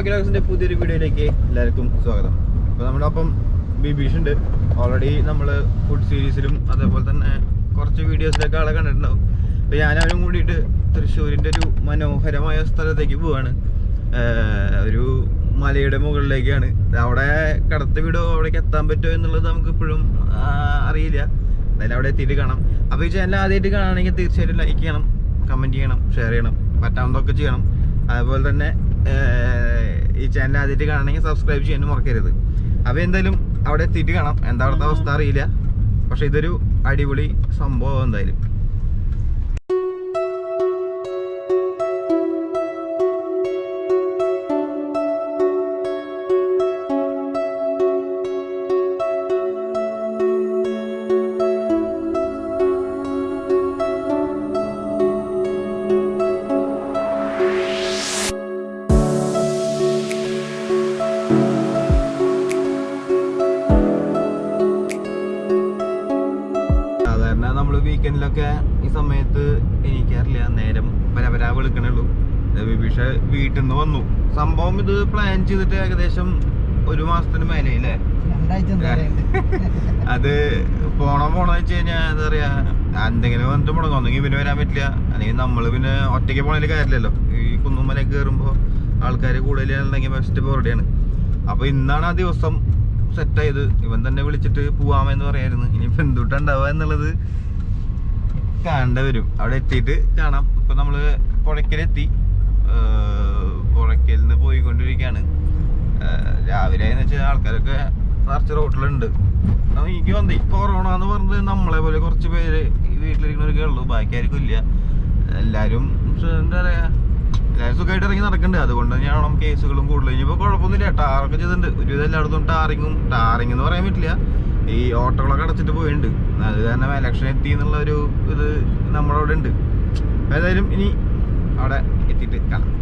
റോക്കിലോക്സിന്റെ പുതിയൊരു വീഡിയോയിലേക്ക് എല്ലാവർക്കും സ്വാഗതം. അപ്പോൾ നമ്മുടെ ഒപ്പം ബിബീഷ് ഉണ്ട്. ഓൾറെഡി നമ്മൾ ഫുഡ് സീരീസിലും അതേപോലെ തന്നെ കുറച്ച് വീഡിയോസിലൊക്കെ ആളെ കണ്ടിട്ടുണ്ടാവും. അപ്പോൾ ഞാനവരും കൂടിയിട്ട് തൃശ്ശൂരിൻ്റെ ഒരു മനോഹരമായ സ്ഥലത്തേക്ക് പോവാണ്. ഒരു മലയുടെ മുകളിലേക്കാണ്. അവിടെ കടത്ത് വീടോ അവിടേക്ക് എത്താൻ പറ്റുമോ എന്നുള്ളത് നമുക്ക് ഇപ്പോഴും അറിയില്ല. എന്തായാലും അവിടെ എത്തിയിട്ട് കാണാം. അപ്പോൾ ഈ ചാനൽ ആദ്യമായിട്ട് കാണുകയാണെങ്കിൽ തീർച്ചയായിട്ടും ലൈക്ക് ചെയ്യണം, കമൻറ്റ് ചെയ്യണം, ഷെയർ ചെയ്യണം, പറ്റാവുന്നതൊക്കെ ചെയ്യണം. അതുപോലെ തന്നെ ഈ ചാനൽ ആദ്യമായിട്ട് കാണണമെങ്കിൽ സബ്സ്ക്രൈബ് ചെയ്യാനും മറക്കരുത്. അപ്പോൾ എന്തായാലും അവിടെ എത്തിയിട്ട് കാണാം. എന്താ അവിടുത്തെ അവസ്ഥ അറിയില്ല, പക്ഷെ ഇതൊരു അടിപൊളി സംഭവം എന്തായാലും. നമ്മള് വീക്കെൻഡിലൊക്കെ ഈ സമയത്ത് എനിക്കറിയില്ല, നേരം പരപരാ വെളുക്കണുള്ളൂ. വിഭീഷ വീട്ടിൽ നിന്ന് വന്നു. സംഭവം ഇത് പ്ലാൻ ചെയ്തിട്ട് ഏകദേശം 1 മാസത്തിന് മേലെ അല്ലേ. അത് പോണെന്ന് വെച്ച് കഴിഞ്ഞാൽ എന്താ പറയാ, എന്തെങ്കിലും വന്നിട്ട് മുടങ്ങും. ഒന്നെങ്കിൽ പിന്നെ വരാൻ പറ്റില്ല, അല്ലെങ്കിൽ നമ്മള് പിന്നെ ഒറ്റയ്ക്ക് പോണേല് കാര്യമില്ലല്ലോ. ഈ കുന്നുമലയൊക്കെ കയറുമ്പോൾ ആൾക്കാർ കൂടുതലുണ്ടെങ്കിൽ ബെസ്റ്റ് പോറടിയാണ്. അപ്പൊ ഇന്നാണ് ആ ദിവസം സെറ്റായത്. ഇവൻ തന്നെ വിളിച്ചിട്ട് പോവാമെന്ന് പറയായിരുന്നു. ഇനിയിപ്പോ എന്തുട്ടുണ്ടാവുക എന്നുള്ളത് കാണേണ്ടി വരും. അവിടെ എത്തിയിട്ട് കാണാം. ഇപ്പൊ നമ്മള് പുഴയ്ക്കലെത്തി. പുഴയ്ക്കലിൽ നിന്ന് പോയിക്കൊണ്ടിരിക്കുകയാണ്. രാവിലെ എന്ന് വെച്ചാൽ ആൾക്കാരൊക്കെ നിറച്ച് റോട്ടിലുണ്ട്. എനിക്ക് വന്നി കൊറോണ എന്ന് പറഞ്ഞത് നമ്മളെ പോലെ കുറച്ച് പേര് ഈ വീട്ടിലിരിക്കുന്നവരൊക്കെ ഉള്ളൂ, ബാക്കി ആർക്കും ഇല്ല. എല്ലാരും എന്താ പറയാ, എല്ലാവരും സുഖമായിട്ട് ഇറങ്ങി നടക്കുന്നുണ്ട്. അതുകൊണ്ട് തന്നെയാണ് കേസുകളും കൂടുതൽ. ഇനിയിപ്പോൾ കുഴപ്പമൊന്നുമില്ല, ടാറൊക്കെ ചെയ്തിട്ടുണ്ട്. ഒരുവിധം എല്ലായിടത്തും ടാറിങ് എന്ന് പറയാൻ പറ്റില്ല, ഈ ഓട്ടോകളൊക്കെ അടച്ചിട്ട് പോയിട്ടുണ്ട്. അത് കാരണം ഇലക്ഷൻ എത്തി എന്നുള്ള ഒരു ഇത് നമ്മുടെ അവിടെ ഉണ്ട്. ഏതായാലും ഇനി അവിടെ എത്തിയിട്ട് കാണാം.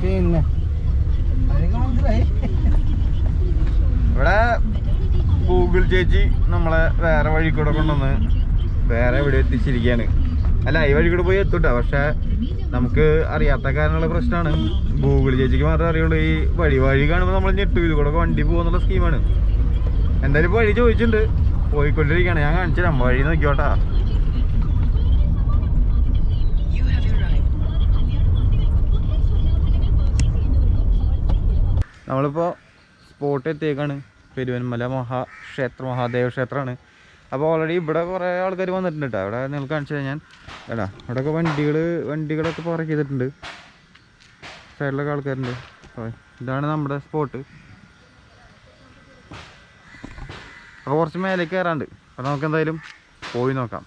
പിന്നെ ഇവിടെ ഗൂഗിൾ ചേച്ചി നമ്മളെ വേറെ വഴി കൂടെ കൊണ്ടുവന്ന് വേറെ എവിടെ എത്തിച്ചിരിക്കുകയാണ്. അല്ല, ഈ വഴി കൂടെ പോയി എത്തൂട്ടാ, പക്ഷെ നമുക്ക് അറിയാത്ത കാരണമുള്ള പ്രശ്നമാണ്. ഗൂഗിൾ ചേച്ചിക്ക് മാത്രമേ അറിയുള്ളൂ. ഈ വഴി കാണുമ്പോൾ നമ്മൾ ഞെട്ടു, ഇത് കൂടെ വണ്ടി പോകുന്നുള്ള സ്കീമാണ്. എന്തായാലും വഴി ചോദിച്ചിട്ടുണ്ട്, പോയിക്കൊണ്ടിരിക്കുകയാണ്. ഞാൻ കാണിച്ചു തരാം, വഴി നോക്കിയോട്ടാ. നമ്മളിപ്പോൾ സ്പോട്ട് എത്തിയേക്കാണ്. പെരുവന്മല മഹാദേവ ക്ഷേത്രമാണ്. അപ്പോൾ ഓൾറെഡി ഇവിടെ കുറേ ആൾക്കാർ വന്നിട്ടുണ്ട് കേട്ടോ. ഇവിടെ നിങ്ങൾക്ക് കാണിച്ചു കഴിഞ്ഞാൽ എടാ, ഇവിടെയൊക്കെ വണ്ടികളൊക്കെ പാർക്ക് ചെയ്തിട്ടുണ്ട്. സൈഡിലൊക്കെ ആൾക്കാരുണ്ട്. ഇതാണ് നമ്മുടെ സ്പോട്ട്. അപ്പോൾ കുറച്ച് മേലേക്ക് കയറാണ്ട്. അപ്പോൾ നമുക്ക് എന്തായാലും പോയി നോക്കാം.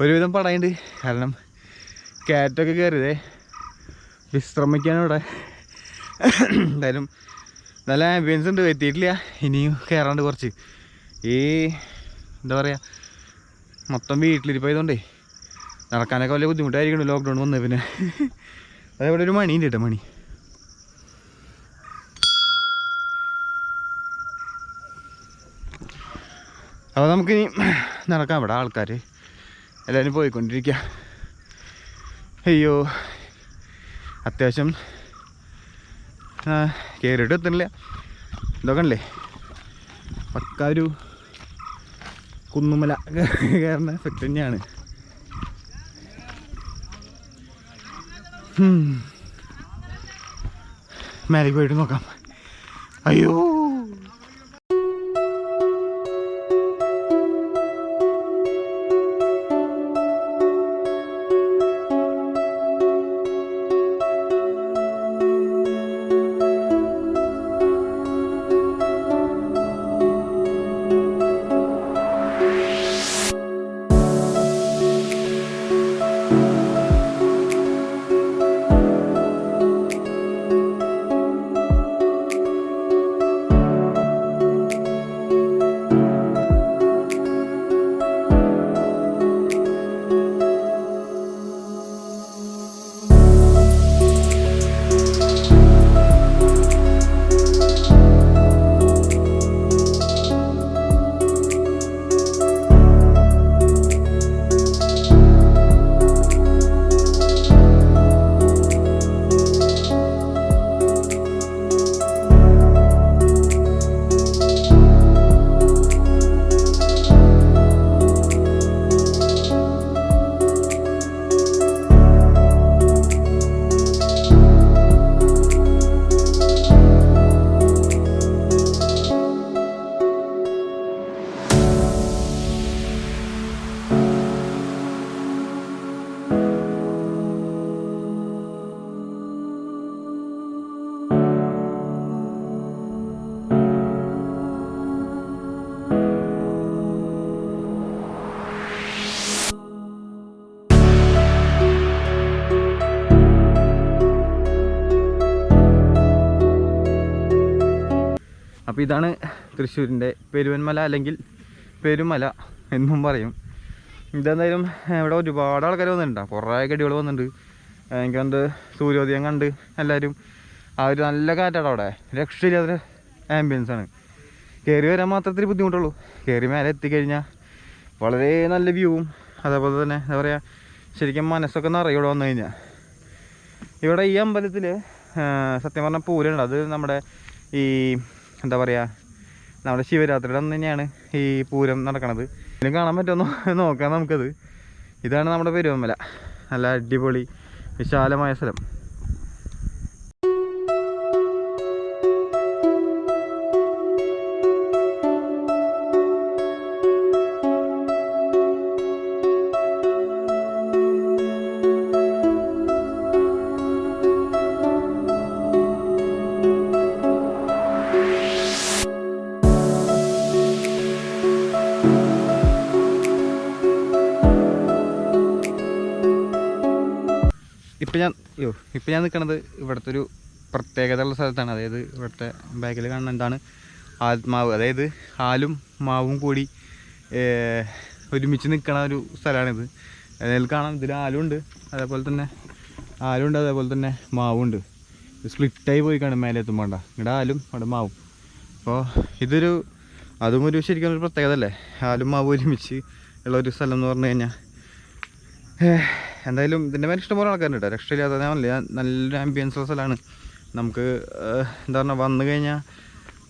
ഒരുവിധം പടയുണ്ട്, കാരണം കാറ്റൊക്കെ കയറിയതേ. വിശ്രമിക്കാനും ഇവിടെ എന്തായാലും നല്ല ആംബിയൻസ് ഉണ്ട്. എത്തിയിട്ടില്ല, ഇനിയും കയറാണ്ട് കുറച്ച്. ഈ എന്താ പറയുക, മൊത്തം വീട്ടിലിരിപ്പോയതുകൊണ്ടേ നടക്കാനൊക്കെ വലിയ ബുദ്ധിമുട്ടായിരിക്കണം ലോക്ക്ഡൗൺ വന്നത്. പിന്നെ അതേപോലെ ഒരു മണിയുണ്ട് കേട്ടോ, മണി. അപ്പോൾ നമുക്കിനി നടക്കാം. ഇവിടെ ആൾക്കാർ എല്ലാവരും പോയിക്കൊണ്ടിരിക്കുക. അയ്യോ, അത്യാവശ്യം കയറിയിട്ട് എത്തുന്നില്ല. ഇതൊക്കെ അല്ലേ പക്ക ഒരു കുന്നുമല കയറുന്ന എഫക്റ്റ് തന്നെയാണ്. മേലേക്ക് പോയിട്ട് നോക്കാം. അയ്യോ അപ്പോൾ ഇതാണ് തൃശ്ശൂരിൻ്റെ പെരുവന്മല അല്ലെങ്കിൽ പെരുമല എന്നും പറയും. ഇതെന്തായാലും ഇവിടെ ഒരുപാട് ആൾക്കാർ വന്നിട്ടുണ്ടാകും, കുറേ ഗഡികൾ വന്നിട്ടുണ്ട്. എനിക്ക് വന്ന് സൂര്യോദയം കണ്ട് എല്ലാവരും ആ ഒരു നല്ല കാറ്റാണ് അവിടെ, രക്ഷയില്ലാത്ത ആംബിയൻസാണ്. കയറി വരാൻ മാത്രത്തിൽ ബുദ്ധിമുട്ടുള്ളൂ. കയറി മേലെ എത്തിക്കഴിഞ്ഞാൽ വളരെ നല്ല വ്യൂവും അതേപോലെ തന്നെ എന്താ പറയുക, ശരിക്കും മനസ്സൊക്കെ നിറയും ഇവിടെ വന്നു കഴിഞ്ഞാൽ. ഇവിടെ ഈ അമ്പലത്തിൽ സത്യം പറഞ്ഞാൽ പൂരമുണ്ട്. അത് നമ്മുടെ ഈ എന്താ പറയുക, നമ്മുടെ ശിവരാത്രിയുടെ അന്ന് തന്നെയാണ് ഈ പൂരം നടക്കണത്. ഇതിലും കാണാൻ പറ്റുമോ നോക്കാം നമുക്കത്. ഇതാണ് നമ്മുടെ പെരുവന്മല, നല്ല അടിപൊളി വിശാലമായ സ്ഥലം. ഇപ്പം ഞാൻ നിൽക്കുന്നത് ഇവിടുത്തെ ഒരു പ്രത്യേകതയുള്ള സ്ഥലത്താണ്. അതായത് ഇവിടുത്തെ ബാക്കിൽ കാണുന്ന എന്താണ് ആത്മാവ്, അതായത് ആലും മാവും കൂടി ഒരുമിച്ച് നിൽക്കണ ഒരു സ്ഥലമാണിത്. അതിൽ കാണാം, ഇതിൽ ആലുണ്ട്, അതേപോലെ തന്നെ മാവുണ്ട്. സ്പ്ലിറ്റായി പോയി കാണും മേലെ എത്തുമ്പോണ്ട, ഇവിടെ ആലും അവിടെ മാവും. അപ്പോൾ അതും ഒരു ശരിക്കും ഒരു പ്രത്യേകത അല്ലേ, ആലും മാവും ഒരുമിച്ച് ഉള്ളൊരു സ്ഥലം എന്ന് പറഞ്ഞു കഴിഞ്ഞാൽ. എന്തായാലും ഇതിൻ്റെ മേലെ ഇഷ്ടംപോലെ ആൾക്കാരുണ്ട് കേട്ടോ, രക്ഷയില്ലാതെ. നല്ലൊരു ആംബിയൻസുള്ള സ്ഥലമാണ്. നമുക്ക് എന്താ പറഞ്ഞാൽ വന്നു കഴിഞ്ഞാൽ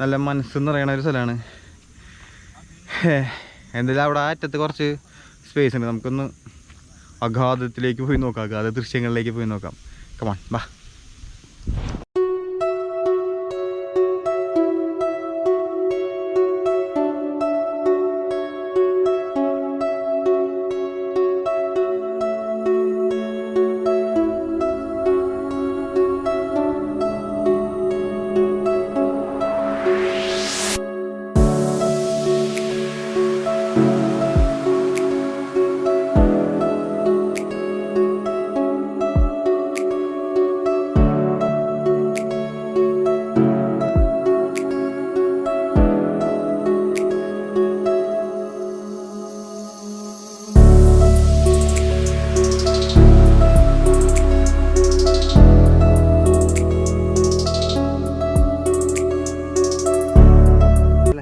നല്ല മനസ്സെന്ന് പറയുന്ന ഒരു സ്ഥലമാണ്. എന്തായാലും അവിടെ അറ്റത്ത് കുറച്ച് സ്പേസ് ഉണ്ട്, നമുക്കൊന്ന് അഗാധത്തിലേക്ക് പോയി നോക്കാം, അഗാധ ദൃശ്യങ്ങളിലേക്ക് പോയി നോക്കാം. കമാൺ ബാ.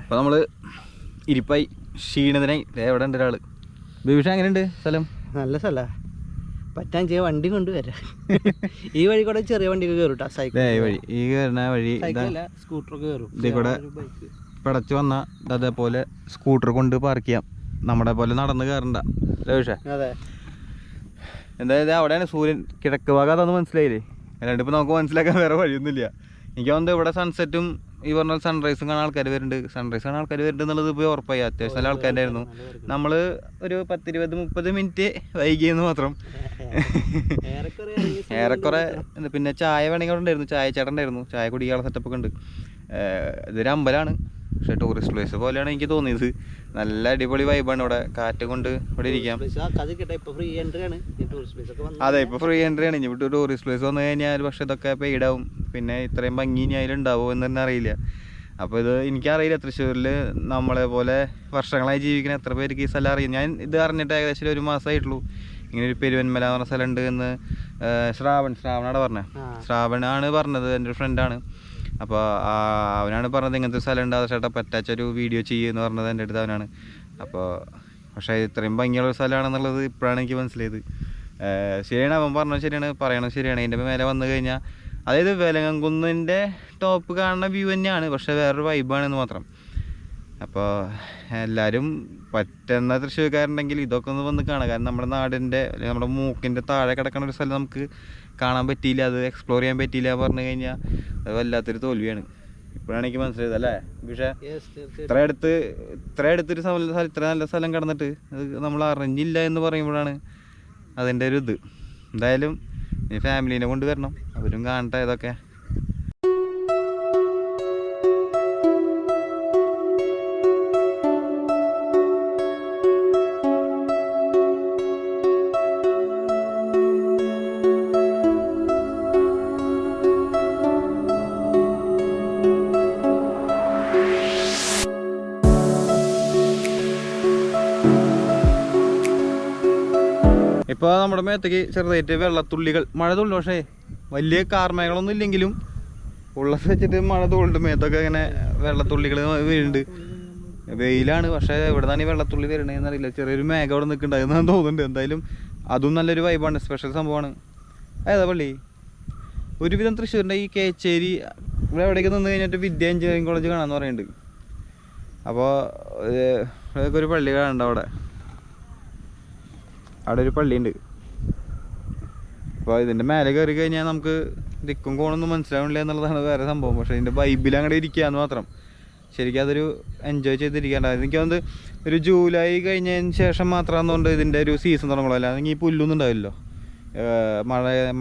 അപ്പോൾ നമ്മൾ ഇരിപ്പായി ക്ഷീണിതനായി എവിടെ ഉണ്ട് ഒരാൾ. ബിബിഷ എങ്ങനെയുണ്ട് സ്ഥലം? നല്ല സ്ഥലമാണ്, പറ്റാൻ ചെയ്യാൻ വണ്ടി കൊണ്ടുവരാം. ഈ വഴി കൂടെ ചെറിയ വണ്ടിയൊക്കെ കയറും കേട്ടോ, സൈക്കിൾ വഴി, ഈ കയറുന്ന വഴി സ്കൂട്ടറൊക്കെ കയറും. ഇതിൽ കൂടെ പിടച്ച് വന്ന അതേപോലെ സ്കൂട്ടർ കൊണ്ട് പാർക്ക് ചെയ്യാം. നമ്മുടെ പോലെ നടന്ന് കയറണ്ട പക്ഷേ അതെ. എന്തായാലും അവിടെയാണ് സൂര്യൻ കിഴക്ക് ഭാഗം, അതൊന്നും മനസ്സിലായില്ലേ? അല്ലാണ്ട് ഇപ്പോൾ നമുക്ക് മനസ്സിലാക്കാൻ വേറെ വഴിയൊന്നുമില്ല. എനിക്ക് തോന്നുന്നത് ഇവിടെ സൺസെറ്റും ഈ പറഞ്ഞ സൺറൈസും കാണാൻ ആൾക്കാർ വരുന്നുണ്ട്, സൺറൈസ് കാണാൻ ആൾക്കാർ വരുന്നുണ്ട് എന്നുള്ളത് ഇപ്പോൾ ഉറപ്പായി. അത്യാവശ്യം നല്ല ആൾക്കാരായിരുന്നു. നമ്മൾ ഒരു 10-20-30 മിനിറ്റ് വൈകിയെന്ന് മാത്രം. ഏറെക്കുറെ. പിന്നെ ചായ വേണമെങ്കിൽ അവിടെ ഉണ്ടായിരുന്നു, ചായ ചേട്ടൻ ഉണ്ടായിരുന്നു, ചായ കുടിക്കാനുള്ള സെറ്റപ്പൊക്കെ ഉണ്ട്. ഇതൊരു അമ്പലമാണ്, പക്ഷേ ടൂറിസ്റ്റ് പ്ലേസ് പോലെയാണ് എനിക്ക് തോന്നിയത്. നല്ല അടിപൊളി വൈബാണ് ഇവിടെ, കാറ്റ് കൊണ്ട് ഇവിടെ ഇരിക്കാം. അതെ, ഇപ്പോൾ ഫ്രീ എൻട്രി ആണ്. ഇനി വിട്ട് ടൂറിസ്റ്റ് പ്ലേസ് വന്നു കഴിഞ്ഞാൽ പക്ഷേ ഇതൊക്കെ പെയ്ഡാവും. പിന്നെ ഇത്രയും ഭംഗി ഇനി അതിലുണ്ടാവുമോ എന്ന് തന്നെ അറിയില്ല. അപ്പോൾ ഇത് എനിക്കറിയില്ല, തൃശ്ശൂരിൽ നമ്മളെ പോലെ വർഷങ്ങളായി ജീവിക്കുന്ന എത്ര പേർക്ക് ഈ സ്ഥലം അറിയാം. ഞാൻ ഇത് അറിഞ്ഞിട്ട് ഏകദേശം 1 മാസമായിട്ടുള്ളൂ. ഇങ്ങനെ ഒരു പെരുവന്മല എന്ന് പറഞ്ഞ സ്ഥലമുണ്ട് എന്ന് ശ്രാവണാണ് പറഞ്ഞത്. ശ്രാവണാണ് പറഞ്ഞത്, എൻ്റെ ഒരു ഫ്രണ്ടാണ്. അപ്പോൾ അവനാണ് പറഞ്ഞത് ഇങ്ങനത്തെ ഒരു സ്ഥലം ഉണ്ട്, അത് ചേട്ടാ പറ്റാച്ചൊരു വീഡിയോ ചെയ്യുമെന്ന് പറഞ്ഞത് എൻ്റെ അടുത്ത് അവനാണ്. അപ്പോൾ പക്ഷേ ഇത്രയും ഭംഗിയുള്ള സ്ഥലമാണെന്നുള്ളത് ഇപ്പോഴാണ് എനിക്ക് മനസ്സിലായത്. ശരിയാണ്, അവൻ പറഞ്ഞത് ശരിയാണ്, പറയണത് ശരിയാണ്. അതിൻ്റെ മേലെ വന്നു കഴിഞ്ഞാൽ അതായത് വേലങ്ങൻകുന്നിൻ്റെ ടോപ്പ് കാണുന്ന വ്യൂ തന്നെയാണ്, പക്ഷേ വേറൊരു വൈബാണെന്ന് മാത്രം. അപ്പോൾ എല്ലാവരും പറ്റുന്ന തൃശ്ശൂർക്കാരുണ്ടെങ്കിൽ ഇതൊക്കെ ഒന്ന് വന്ന് കാണുക. കാരണം നമ്മുടെ നാടിൻ്റെ അല്ലെങ്കിൽ നമ്മുടെ മൂക്കിൻ്റെ താഴെ കിടക്കുന്ന ഒരു സ്ഥലം നമുക്ക് കാണാൻ പറ്റിയില്ല, അത് എക്സ്പ്ലോർ ചെയ്യാൻ പറ്റിയില്ല പറഞ്ഞു കഴിഞ്ഞാൽ അത് വല്ലാത്തൊരു തോൽവിയാണ്. ഇപ്പോഴാണ് എനിക്ക് മനസ്സിലായത് അല്ലേ? പക്ഷേ ഇത്ര അടുത്തൊരു സ്ഥലം, ഇത്ര നല്ല സ്ഥലം കിടന്നിട്ട് അത് നമ്മൾ അറിഞ്ഞില്ല എന്ന് പറയുമ്പോഴാണ് അതിൻ്റെ ഒരു ഇത്. എന്തായാലും ഈ ഫാമിലീനെ കൊണ്ട് വരണം, അവരും കാണട്ടെ ഇതൊക്കെ. ഇപ്പോൾ നമ്മുടെ മേത്തേക്ക് ചെറുതായിട്ട് വെള്ളത്തുള്ളികൾ, മഴ തുള്ളി, പക്ഷേ വലിയ കാർമേഘങ്ങളൊന്നും ഇല്ലെങ്കിലും ഉള്ളത് വെച്ചിട്ട് മഴ തുള്ളിട്ട് മേത്തൊക്കെ ഇങ്ങനെ വെള്ളത്തുള്ളികൾ വീഴുന്നുണ്ട്. വെയിലാണ്, പക്ഷേ എവിടെ നിന്നാണ് ഈ വെള്ളത്തുള്ളി വരണതെന്ന് അറിയില്ല. ചെറിയൊരു മേഘം അവിടെ നിൽക്കുന്നുണ്ടായെന്നാണ് തോന്നുന്നുണ്ട്. എന്തായാലും അതും നല്ലൊരു വൈബാണ്, സ്പെഷ്യൽ സംഭവമാണ്. ഏതാ പള്ളി? ഒരുവിധം തൃശ്ശൂരിൻ്റെ ഈ കേച്ചേരി ഇവിടെ എവിടേക്ക് നിന്ന് കഴിഞ്ഞിട്ട് വിദ്യ എഞ്ചിനീയറിംഗ് കോളേജ് കാണാമെന്ന് പറയുന്നുണ്ട്. അപ്പോൾ അതൊക്കെ ഒരു പള്ളി കാണുന്നുണ്ട് അവിടെ ഒരു പള്ളിയുണ്ട്. അപ്പോൾ ഇതിൻ്റെ മേലെ കയറി കഴിഞ്ഞാൽ നമുക്ക് ദിക്കും കോണൊന്നും മനസ്സിലാവണില്ല എന്നുള്ളതാണ് വേറെ സംഭവം. പക്ഷേ ഇതിൻ്റെ വൈബിൽ അങ്ങോട്ട് ഇരിക്കുകയെന്ന് മാത്രം. ശരിക്കും അതൊരു എൻജോയ് ചെയ്തിരിക്കാണ്ടായിരുന്നു. എനിക്ക് തോന്നുന്നത് ഒരു ജൂലൈ കഴിഞ്ഞതിന് ശേഷം മാത്രമാണെന്നുകൊണ്ട് ഇതിൻ്റെ ഒരു സീസൺ തുടങ്ങുള്ളൂ. അല്ലെങ്കിൽ ഈ പുല്ലൊന്നും ഉണ്ടാവില്ലല്ലോ.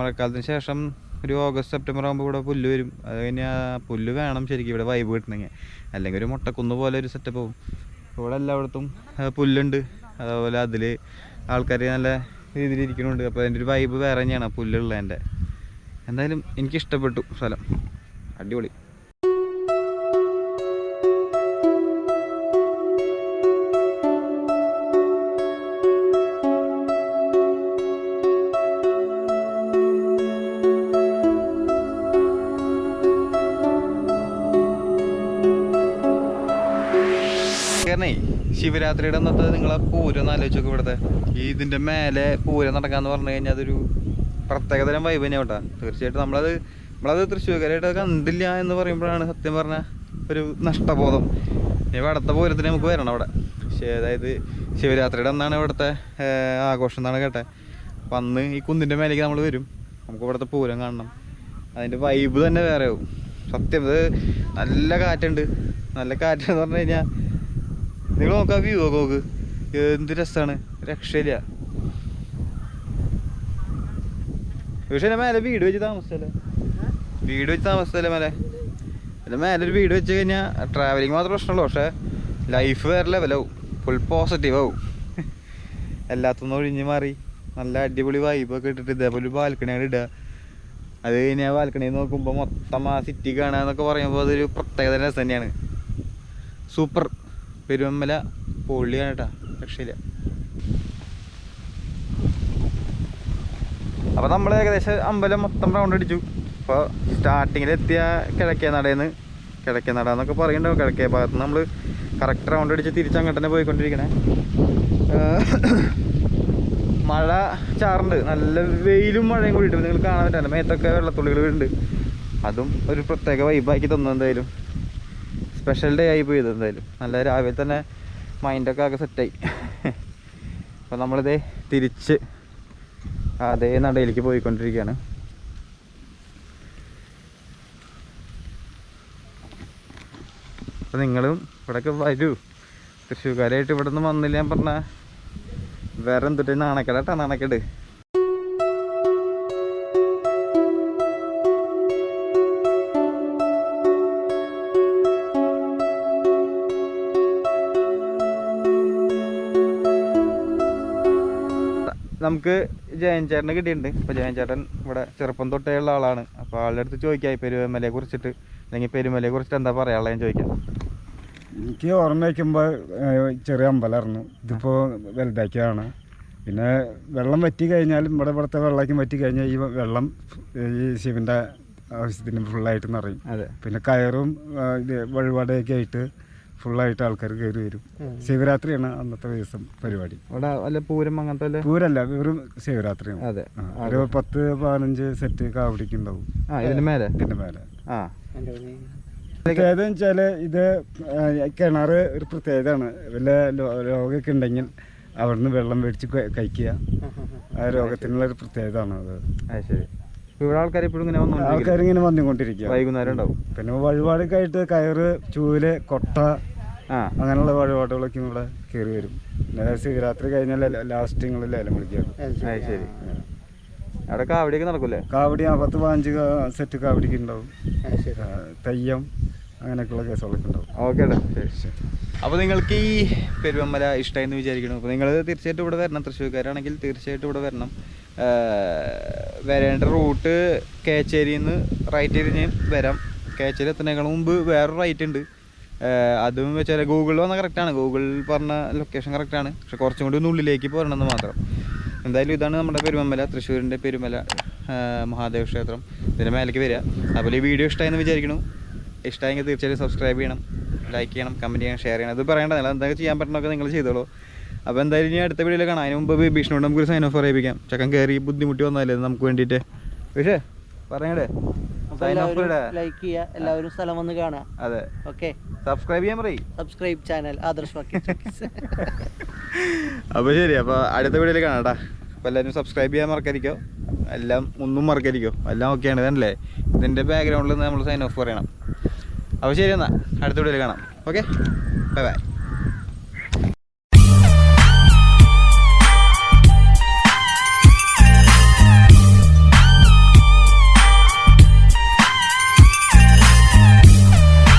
മഴക്കാലത്തിന് ശേഷം ഒരു ഓഗസ്റ്റ് സെപ്റ്റംബർ ആകുമ്പോൾ ഇവിടെ പുല്ല് വരും. അത് കഴിഞ്ഞാൽ പുല്ല് വേണം ശരിക്കും ഇവിടെ വൈബ് കിട്ടണമെങ്കിൽ, അല്ലെങ്കിൽ ഒരു മുട്ടക്കുന്ന് പോലെ ഒരു സെറ്റപ്പ് പോകും. ഇവിടെ എല്ലായിടത്തും പുല്ലുണ്ട്, അതുപോലെ അതിൽ ആൾക്കാർ നല്ല രീതിയിൽ ഇരിക്കുന്നുണ്ട്. അപ്പോൾ അതിൻ്റെ ഒരു വൈബ് വേറെ തന്നെയാണ് പുല്ലുള്ളതിൻ്റെ. എന്തായാലും എനിക്കിഷ്ടപ്പെട്ടു സ്ഥലം, അടിപൊളി. ശിവരാത്രിയുടെ അന്നത്തെ നിങ്ങളെ പൂരം ഒന്ന് ആലോചിച്ചൊക്കെ. ഇവിടുത്തെ ഈ ഇതിൻ്റെ മേലെ പൂരം നടക്കാന്ന് പറഞ്ഞു കഴിഞ്ഞാൽ അതൊരു പ്രത്യേകതരം വൈബ് തന്നെയാണ് കേട്ടോ. തീർച്ചയായിട്ടും നമ്മളത് തൃശ്ശൂർക്കാരായിട്ട് കണ്ടില്ല എന്ന് പറയുമ്പോഴാണ് സത്യം പറഞ്ഞാൽ ഒരു നഷ്ടബോധം. ഇനി അടുത്ത പൂരത്തിന് നമുക്ക് വരണം അവിടെ. അതായത് ശിവരാത്രിയുടെ അന്നാണ് ഇവിടുത്തെ ആഘോഷം എന്നാണ് കേട്ടെ. അപ്പം അന്ന് ഈ കുന്നിൻ്റെ മേലേക്ക് നമ്മൾ വരും, നമുക്ക് ഇവിടുത്തെ പൂരം കാണണം. അതിൻ്റെ വൈബ് തന്നെ വേറെ ആവും സത്യം. ഇത് നല്ല കാറ്റുണ്ട്, നല്ല കാറ്റെന്ന് പറഞ്ഞു കഴിഞ്ഞാൽ നിങ്ങൾ നോക്കാം, വ്യൂ ഒക്കെ നോക്ക്, എന്ത് രസമാണ്, രക്ഷയില്ല. പക്ഷേ മേലെ വീട് വെച്ച് താമസിച്ചല്ലേ മേലെ. പിന്നെ മേലെ ഒരു വീട് വെച്ച് കഴിഞ്ഞാൽ ട്രാവലിങ് മാത്രം പ്രശ്നമുള്ളൂ, പക്ഷേ ലൈഫ് വേറെ ലെവലാവും, ഫുൾ പോസിറ്റീവ് ആവും. എല്ലാത്തൊന്നും ഒഴിഞ്ഞ് മാറി നല്ല അടിപൊളി വൈബൊക്കെ ഇട്ടിട്ട് ഇതേപോലെ ഒരു ബാൽക്കണി അങ്ങോട്ട് ഇടുക. അത് കഴിഞ്ഞാൽ ബാൽക്കണിയിൽ നോക്കുമ്പോൾ മൊത്തം ആ സിറ്റി കാണുക എന്നൊക്കെ പറയുമ്പോൾ അതൊരു പ്രത്യേകത രസം തന്നെയാണ്. സൂപ്പർ. പെരുവന്മല പൊള്ളിയാണ് കേട്ടോ, രക്ഷയില്ല. അപ്പോൾ നമ്മൾ ഏകദേശം അമ്പലം മൊത്തം റൗണ്ട് അടിച്ചു. അപ്പോൾ സ്റ്റാർട്ടിങ്ങിലെത്തിയ കിഴക്കേ നട എന്നൊക്കെ പറയുന്നുണ്ടാവും. കിഴക്കേ ഭാഗത്ത് നമ്മൾ കറക്റ്റ് റൗണ്ട് അടിച്ച് തിരിച്ചങ്ങോട്ട് തന്നെ പോയിക്കൊണ്ടിരിക്കണേ. മഴ ചാറുണ്ട്, നല്ല വെയിലും മഴയും കൂടിയിട്ട് നിങ്ങൾ കാണാൻ പറ്റാൻ മേത്തൊക്കെ വെള്ളത്തുള്ളികൾ വീഴുന്നുണ്ട്. അതും ഒരു പ്രത്യേക വൈബാക്കി തന്നു. എന്തായാലും സ്പെഷ്യൽ ഡേ ആയി പോയത്. എന്തായാലും നല്ല രാവിലെ തന്നെ മൈൻഡൊക്കെ ആകെ സെറ്റായി. അപ്പോൾ നമ്മളിതേ തിരിച്ച് അതേ നടയിലേക്ക് പോയിക്കൊണ്ടിരിക്കുകയാണ്. അപ്പോൾ നിങ്ങളും ഇവിടെയൊക്കെ വരൂ. തൃശ്ശൂർക്കാരായിട്ട് ഇവിടെ നിന്ന് വന്നില്ല ഞാൻ പറഞ്ഞാൽ വേറെ എന്തിട്ട് നാണക്കേടാ നാണക്കേട്. നമുക്ക് ജയൻ ചേട്ടനെ കിട്ടിയിട്ടുണ്ട്. അപ്പോൾ ജയൻ ചേട്ടൻ ഇവിടെ ചെറുപ്പം തൊട്ടേ ഉള്ള ആളാണ്. അപ്പോൾ ആളുടെ അടുത്ത് ചോദിക്കാം പെരുമലയെ കുറിച്ചിട്ട്, അല്ലെങ്കിൽ പെരുമലയെ കുറിച്ചിട്ട് എന്താ പറയാനുള്ളത് ഞാൻ ചോദിക്കാം. എനിക്ക് ഓർമ്മ വയ്ക്കുമ്പോൾ ചെറിയ അമ്പലമായിരുന്നു. ഇതിപ്പോൾ വലുതാക്കിയതാണ്. പിന്നെ വെള്ളം വറ്റി കഴിഞ്ഞാലും ഇവിടുത്തെ വെള്ളമൊക്കെ വറ്റി കഴിഞ്ഞാൽ ഈ വെള്ളം ഈ ശിവൻ്റെ ആവശ്യത്തിന് ഫുള്ളായിട്ട് നിറയും. അതെ. പിന്നെ കയറും ഇത് വഴിപാടൊക്കെ ആയിട്ട് ഫുള്ളായിട്ട് ആൾക്കാർ കയറി വരും. ശിവരാത്രിയാണ് അന്നത്തെ ദിവസം പരിപാടി. ഇവിടെ വല്ല പൂരം അങ്ങനത്തെ പൂരല്ല, വെറും ശിവരാത്രിയാണ്. അതെ. ഒരു 10-15 സെറ്റ് കാവടിക്ക് ഉണ്ടാവും ഇതിന്റെ മേലെ. പ്രത്യേകത വെച്ചാൽ ഇത് കിണറ് ഒരു പ്രത്യേകതയാണ്. വല്ല രോഗമൊക്കെ ഉണ്ടെങ്കിൽ അവിടുന്ന് വെള്ളം മേടിച്ച് കഴിക്കുക. ആ രോഗത്തിനുള്ളൊരു പ്രത്യേകതയാണ് അത്. ശരി. ഇവിടെ ആൾക്കാരിങ്ങനെ വന്നുകൊണ്ടിരിക്കുക. വൈകുന്നേരം ഉണ്ടാവും. പിന്നെ വഴിപാടൊക്കെ ആയിട്ട് കയറ്, ചൂല്, കൊട്ട അങ്ങനെയുള്ള വഴിപാടുകളൊക്കെ ഇവിടെ കയറി വരും. ശിവരാത്രി കഴിഞ്ഞാൽ ലാസ്റ്റിങ്ങളിൽ ലേലം വിളിക്കുക. ശരി. അവിടെ കാവടിയൊക്കെ നടക്കൂലേ? കാവടി 10-15 സെറ്റ് കാവടിക്ക് ഉണ്ടാവും. തെയ്യം അങ്ങനെയൊക്കെയുള്ള കേസുകളൊക്കെ ഉണ്ടാവും. ഓക്കെ ശരി. അപ്പോൾ നിങ്ങൾക്ക് ഈ പെരുവമ്മല ഇഷ്ടമായെന്ന് വിചാരിക്കണം. അപ്പോൾ നിങ്ങൾ തീർച്ചയായിട്ടും ഇവിടെ വരണം. തൃശ്ശൂർക്കാരാണെങ്കിൽ തീർച്ചയായിട്ടും ഇവിടെ വരണം. വരേണ്ട റൂട്ട് കേച്ചേരിയിൽ നിന്ന് റൈറ്റ് തിരിഞ്ഞ് വരാം. കേച്ചേരി എത്തുന്നതിനേക്കാൾ മുമ്പ് വേറൊരു റൈറ്റ് ഉണ്ട്. അതും വെച്ചാൽ ഗൂഗിളിൽ വന്നാൽ കറക്റ്റാണ്. ഗൂഗിളിൽ പറഞ്ഞ ലൊക്കേഷൻ കറക്റ്റാണ്. പക്ഷെ കുറച്ചും കൂടി ഒന്ന് ഉള്ളിലേക്ക് പോരണമെന്ന് മാത്രം. എന്തായാലും ഇതാണ് നമ്മുടെ പെരുവമ്മല, തൃശ്ശൂരിൻ്റെ പെരുമല മഹാദേവ ക്ഷേത്രം. ഇതിൻ്റെ മേലേക്ക് വരിക. അതുപോലെ ഈ വീഡിയോ ഇഷ്ടമായെന്ന് വിചാരിക്കണം. ഇഷ്ടമായെങ്കിൽ തീർച്ചയായിട്ടും സബ്സ്ക്രൈബ് ചെയ്യണം, ലൈക്ക് ചെയ്യണം, കമൻറ്റ് ചെയ്യണം, ഷെയർ ചെയ്യണം. അത് പറയേണ്ടതല്ല, എന്തൊക്കെ ചെയ്യാൻ പറ്റണമൊക്കെ നിങ്ങൾ ചെയ്തോളൂ. അപ്പോൾ എന്തായാലും ഇനി അടുത്ത വീഡിയോയിൽ കാണാം. അതിന് മുമ്പ് ഭീഷണിയോട് നമുക്കൊരു സൈൻ ഓഫ് അറിയിപ്പിക്കാം. ചക്കൻ കയറി ബുദ്ധിമുട്ടി വന്നാലേ നമുക്ക് വേണ്ടിയിട്ട്. പക്ഷേ പറയണ്ടേ, സൈൻ ഓഫ് ലൈക്ക് ചെയ്യുക, എല്ലാവരും സ്ഥലം വന്ന് കാണാം. അതെ. ഓക്കെ. സബ്സ്ക്രൈബ് ചെയ്യാൻ പറയും. Subscribe channel Adarsh. അപ്പോൾ ശരി. അപ്പോൾ അടുത്ത വീഡിയോയിൽ കാണാം കേട്ടോ. അപ്പോൾ എല്ലാവരും സബ്സ്ക്രൈബ് ചെയ്യാൻ മറക്കാതിരിക്കോ. എല്ലാം ഒന്നും മറക്കാതിരിക്കോ. എല്ലാം ഓക്കെയാണ്. ഇതല്ലേ ഇതിൻ്റെ ബാക്ക്ഗ്രൗണ്ടിൽ നിന്ന് നമ്മൾ സൈൻ ഓഫ് പറയണം. അപ്പോൾ ശരി, എന്നാൽ അടുത്ത വീഡിയോയിൽ കാണാം. Okay, bye bye.